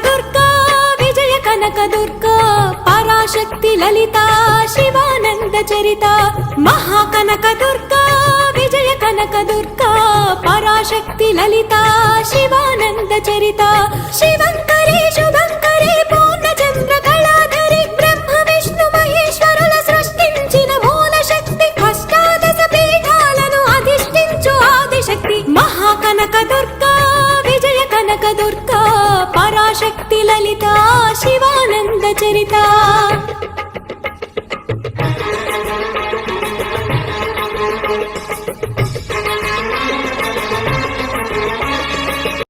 దుర్గా విజయ కనక దుర్గా పరాశక్తి లలిత శివానంద చరిత మహాకనక దుర్గా విజయ కనక దుర్గా పరాశక్తి లలిత శివానంద చరిత శివంకరి శుభంకరి పూర్ణచంద్ర కళాధరి బ్రహ్మ విష్ణు మహేశ్వరుల సృష్టించిన మూల శక్తి అష్టాదశ పీఠాలను అధిష్ఠించు ఆదిశక్తి మహాకనక దుర్గా విజయ కనక దుర్గా పరాశక్తి లలిత శివానంద చరిత